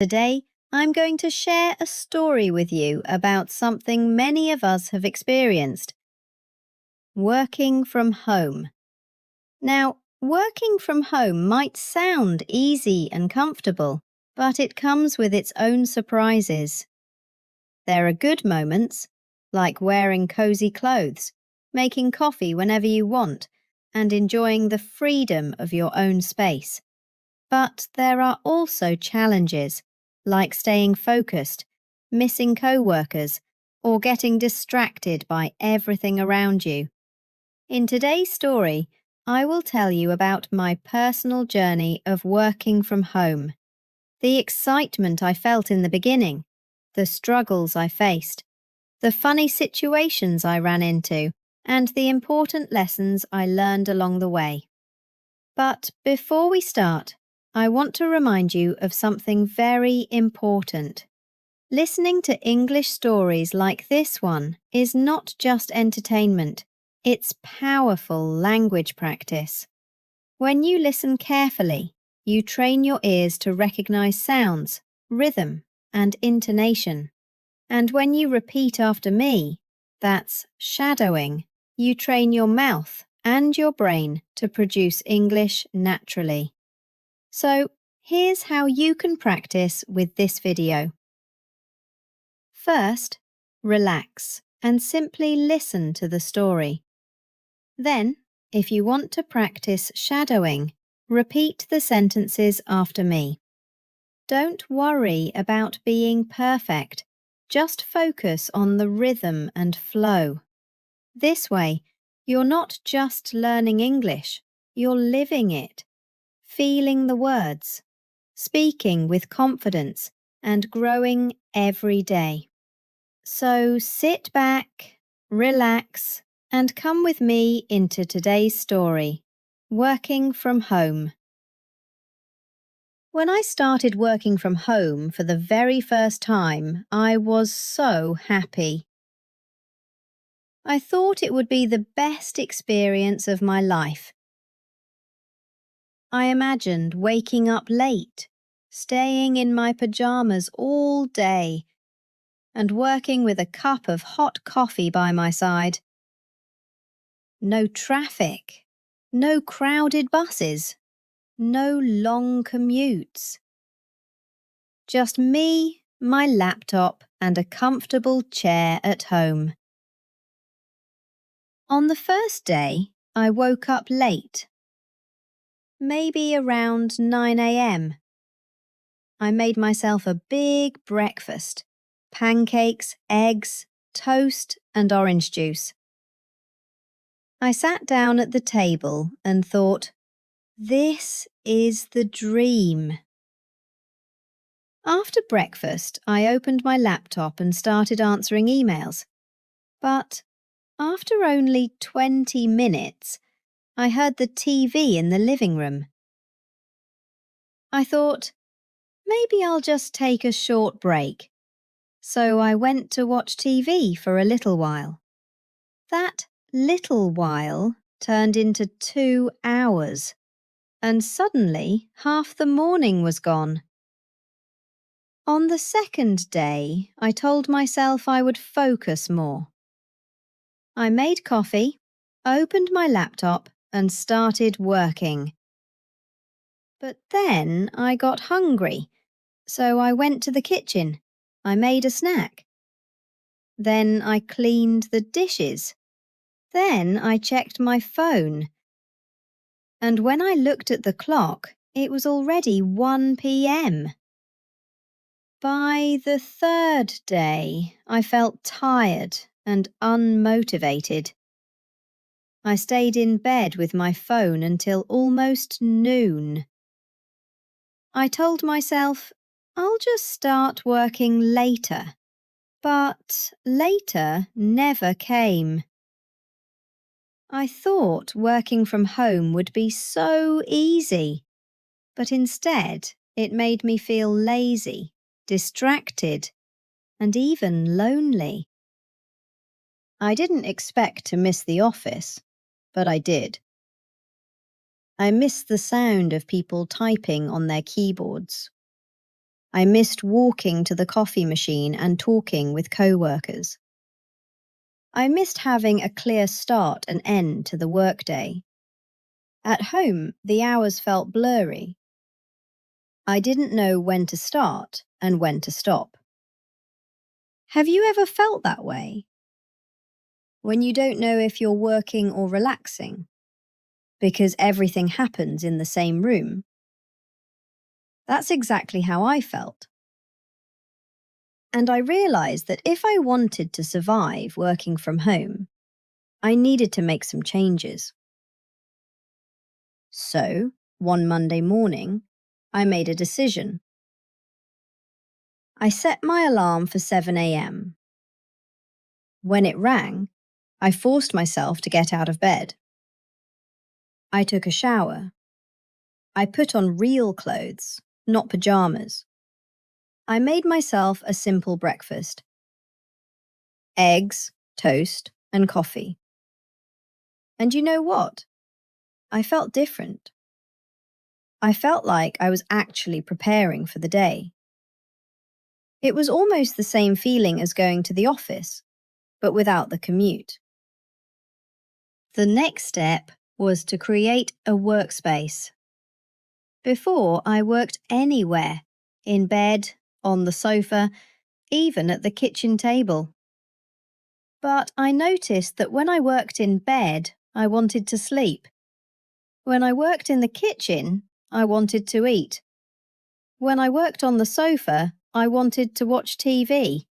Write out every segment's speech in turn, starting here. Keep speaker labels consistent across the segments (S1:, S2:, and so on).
S1: Today, I'm going to share a story with you about something many of us have experienced: working from home. Now, working from home might sound easy and comfortable, but it comes with its own surprises. There are good moments, like wearing cozy clothes, making coffee whenever you want, and enjoying the freedom of your own space. But there are also challenges, like staying focused, missing co-workers, or getting distracted by everything around you. In today's story, I will tell you about my personal journey of working from home, the excitement I felt in the beginning, the struggles I faced, the funny situations I ran into, and the important lessons I learned along the way. But before we start, I want to remind you of something very important. Listening to English stories like this one is not just entertainment, it's powerful language practice. When you listen carefully, you train your ears to recognize sounds, rhythm, and intonation. And when you repeat after me, that's shadowing, you train your mouth and your brain to produce English naturally. So, here's how you can practice with this video. First, relax and simply listen to the story. Then, if you want to practice shadowing, repeat the sentences after me. Don't worry about being perfect, just focus on the rhythm and flow. This way, you're not just learning English, you're living it, feeling the words, speaking with confidence, and growing every day. So sit back, relax, and come with me into today's story, working from home. When I started working from home for the very first time, I was so happy. I thought it would be the best experience of my life. I imagined waking up late, staying in my pajamas all day, and working with a cup of hot coffee by my side. No traffic, no crowded buses, no long commutes. Just me, my laptop, and a comfortable chair at home. On the first day, I woke up late, maybe around 9 a.m. I made myself a big breakfast: pancakes, eggs, toast, and orange juice. I sat down at the table and thought, this is the dream. After breakfast, I opened my laptop and started answering emails. But after only 20 minutes, I heard the TV in the living room. I thought, maybe I'll just take a short break. So I went to watch TV for a little while. That little while turned into 2 hours, and suddenly half the morning was gone. On the second day, I told myself I would focus more. I made coffee, opened my laptop, and started working. But then I got hungry, so I went to the kitchen. I made a snack. Then I cleaned the dishes. Then I checked my phone. And when I looked at the clock, it was already 1 p.m. By the third day, I felt tired and unmotivated. I stayed in bed with my phone until almost noon. I told myself, I'll just start working later. But later never came. I thought working from home would be so easy, but instead it made me feel lazy, distracted, and even lonely. I didn't expect to miss the office, but I did. I missed the sound of people typing on their keyboards. I missed walking to the coffee machine and talking with co-workers. I missed having a clear start and end to the workday. At home, the hours felt blurry. I didn't know when to start and when to stop. Have you ever felt that way? When you don't know if you're working or relaxing? Because everything happens in the same room? That's exactly how I felt. And I realised that if I wanted to survive working from home, I needed to make some changes. So, one Monday morning, I made a decision. I set my alarm for 7 a.m. When it rang, I forced myself to get out of bed. I took a shower. I put on real clothes, not pajamas. I made myself a simple breakfast: eggs, toast, and coffee. And you know what? I felt different. I felt like I was actually preparing for the day. It was almost the same feeling as going to the office, but without the commute. The next step was to create a workspace. Before, I worked anywhere, in bed, on the sofa, even at the kitchen table. But I noticed that when I worked in bed, I wanted to sleep. When I worked in the kitchen, I wanted to eat. When I worked on the sofa, I wanted to watch TV.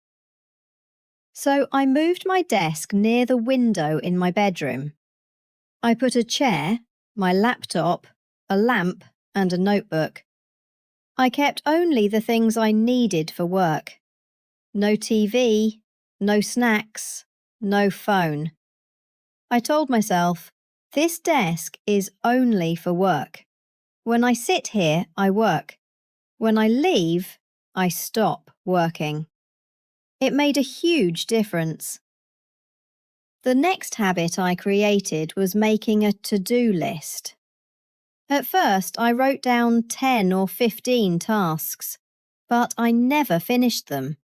S1: So I moved my desk near the window in my bedroom. I put a chair, my laptop, a lamp, and a notebook. I kept only the things I needed for work. No TV, no snacks, no phone. I told myself, this desk is only for work. When I sit here, I work. When I leave, I stop working. It made a huge difference. The next habit I created was making a to-do list. At first, I wrote down 10 or 15 tasks, but I never finished them,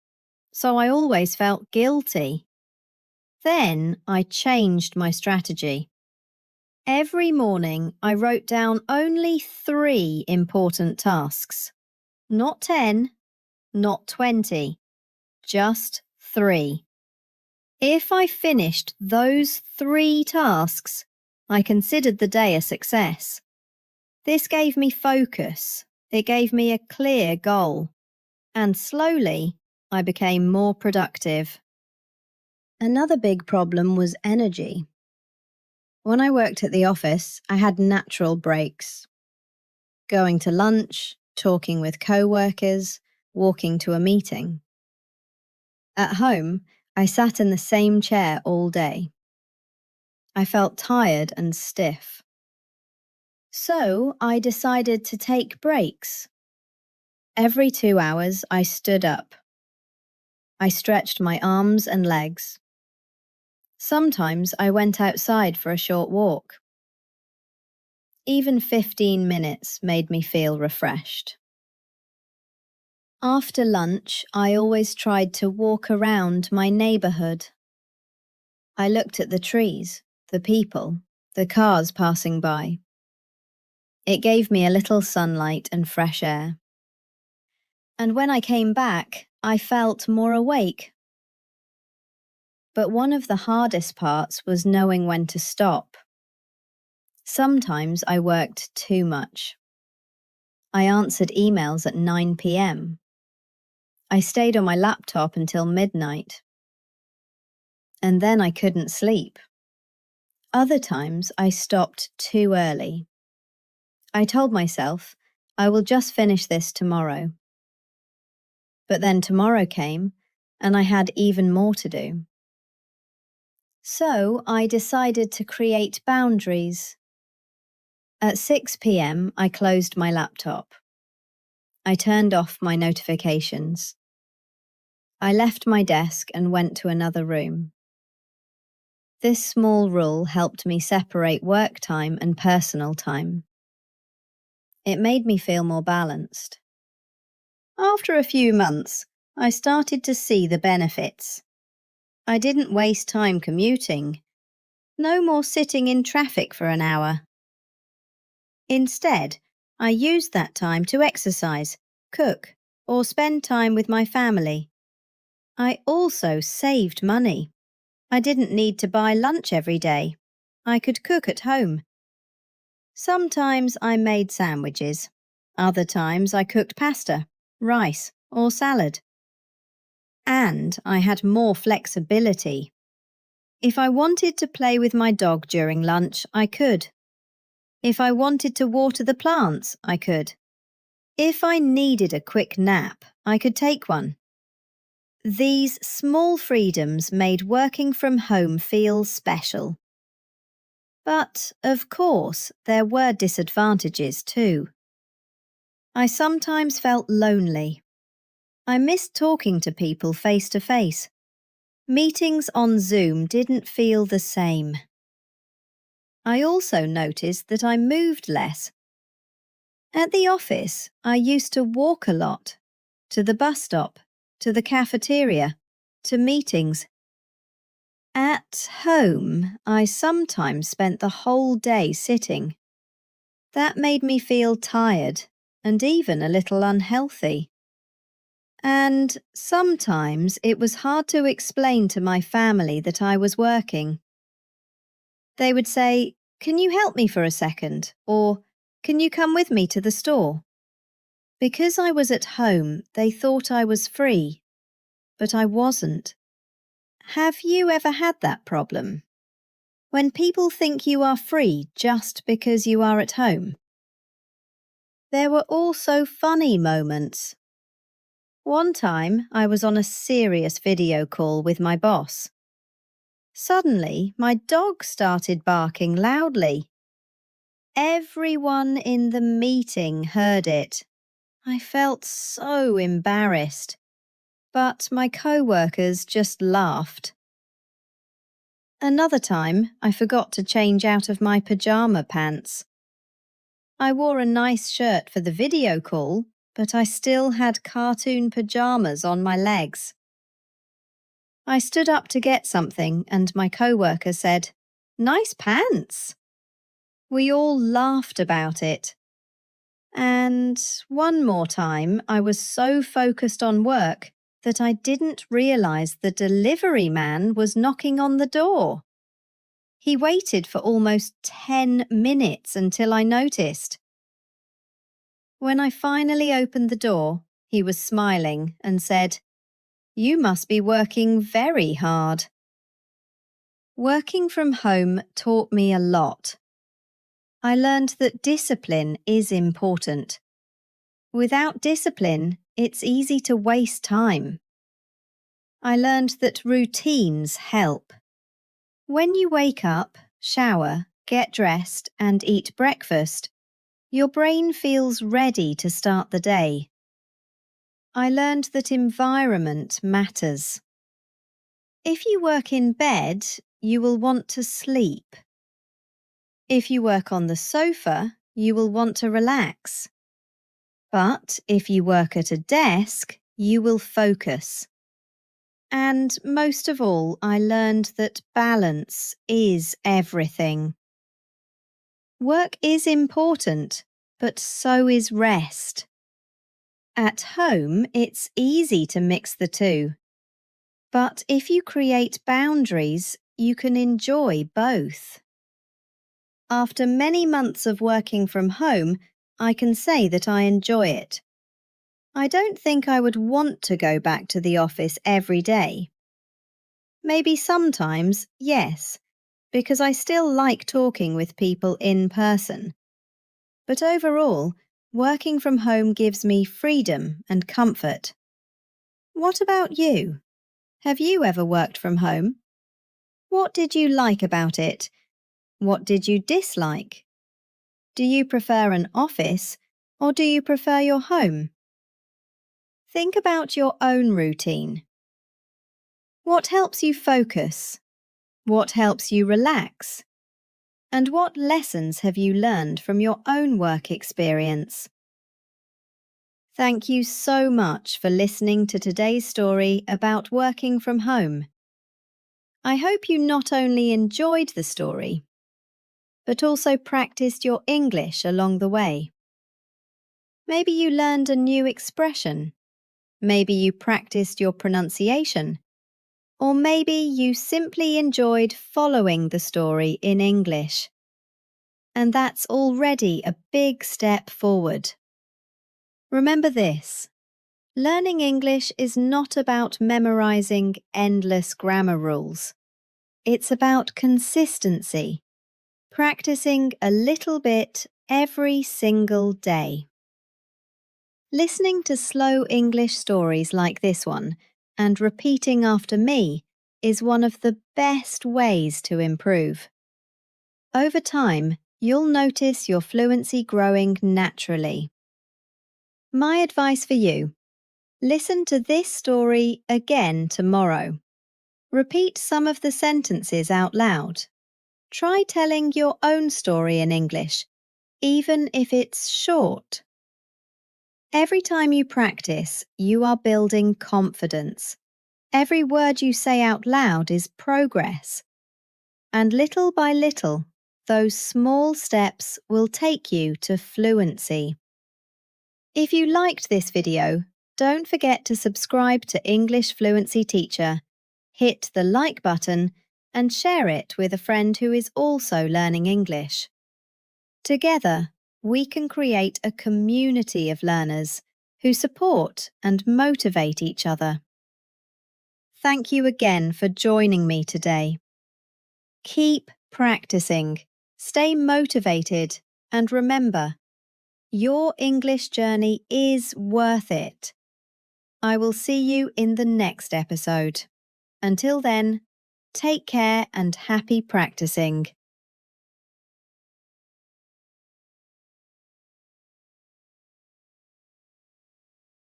S1: so I always felt guilty. Then I changed my strategy. Every morning, I wrote down only 3 important tasks. Not 10, not 20, just 3. If I finished those 3 tasks, I considered the day a success. This gave me focus, it gave me a clear goal, and slowly I became more productive. Another big problem was energy. When I worked at the office, I had natural breaks. Going to lunch, talking with co-workers, walking to a meeting. At home, I sat in the same chair all day. I felt tired and stiff. So I decided to take breaks. Every 2 hours, I stood up. I stretched my arms and legs. Sometimes I went outside for a short walk. Even 15 minutes made me feel refreshed. After lunch, I always tried to walk around my neighbourhood. I looked at the trees, the people, the cars passing by. It gave me a little sunlight and fresh air. And when I came back, I felt more awake. But one of the hardest parts was knowing when to stop. Sometimes I worked too much. I answered emails at 9 p.m. I stayed on my laptop until midnight. And then I couldn't sleep. Other times I stopped too early. I told myself, I will just finish this tomorrow. But then tomorrow came, and I had even more to do. So I decided to create boundaries. At 6 p.m., I closed my laptop. I turned off my notifications. I left my desk and went to another room. This small rule helped me separate work time and personal time. It made me feel more balanced. After a few months, I started to see the benefits. I didn't waste time commuting. No more sitting in traffic for an hour. Instead, I used that time to exercise, cook, or spend time with my family. I also saved money. I didn't need to buy lunch every day. I could cook at home. Sometimes I made sandwiches. Other times I cooked pasta, rice, or salad. And I had more flexibility. If I wanted to play with my dog during lunch, I could. If I wanted to water the plants, I could. If I needed a quick nap, I could take one. These small freedoms made working from home feel special. But, of course, there were disadvantages too. I sometimes felt lonely. I missed talking to people face to face. Meetings on Zoom didn't feel the same. I also noticed that I moved less. At the office, I used to walk a lot, to the bus stop, to the cafeteria, to meetings. At home, I sometimes spent the whole day sitting. That made me feel tired and even a little unhealthy. And sometimes it was hard to explain to my family that I was working. They would say, "Can you help me for a second?" Or, "Can you come with me to the store?" Because I was at home, they thought I was free, but I wasn't. Have you ever had that problem? When people think you are free just because you are at home? There were also funny moments. One time, I was on a serious video call with my boss. Suddenly, my dog started barking loudly. Everyone in the meeting heard it. I felt so embarrassed, but my co-workers just laughed. Another time, I forgot to change out of my pajama pants. I wore a nice shirt for the video call, but I still had cartoon pajamas on my legs. I stood up to get something and my co-worker said, "Nice pants." We all laughed about it. And one more time, I was so focused on work that I didn't realize the delivery man was knocking on the door. He waited for almost 10 minutes until I noticed. When I finally opened the door, he was smiling and said, "You must be working very hard." Working from home taught me a lot. I learned that discipline is important. Without discipline, it's easy to waste time. I learned that routines help. When you wake up, shower, get dressed, and eat breakfast, your brain feels ready to start the day. I learned that environment matters. If you work in bed, you will want to sleep. If you work on the sofa, you will want to relax. But if you work at a desk, you will focus. And most of all, I learned that balance is everything. Work is important, but so is rest. At home, it's easy to mix the two. But if you create boundaries, you can enjoy both. After many months of working from home, I can say that I enjoy it. I don't think I would want to go back to the office every day. Maybe sometimes, yes, because I still like talking with people in person. But overall, working from home gives me freedom and comfort. What about you? Have you ever worked from home? What did you like about it? What did you dislike? Do you prefer an office or do you prefer your home? Think about your own routine. What helps you focus? What helps you relax? And what lessons have you learned from your own work experience? Thank you so much for listening to today's story about working from home. I hope you not only enjoyed the story, but also practiced your English along the way. Maybe you learned a new expression. Maybe you practiced your pronunciation. Or maybe you simply enjoyed following the story in English. And that's already a big step forward. Remember this: learning English is not about memorizing endless grammar rules. It's about consistency, practicing a little bit every single day. Listening to slow English stories like this one and repeating after me is one of the best ways to improve. Over time, you'll notice your fluency growing naturally. My advice for you: listen to this story again tomorrow. Repeat some of the sentences out loud. Try telling your own story in English, even if it's short. Every time you practice, you are building confidence. Every word you say out loud is progress. And little by little, those small steps will take you to fluency. If you liked this video, don't forget to subscribe to English Fluency Teacher, hit the like button, and share it with a friend who is also learning English. Together, we can create a community of learners who support and motivate each other. Thank you again for joining me today. Keep practicing, stay motivated, and remember, your English journey is worth it. I will see you in the next episode. Until then, take care and happy practicing.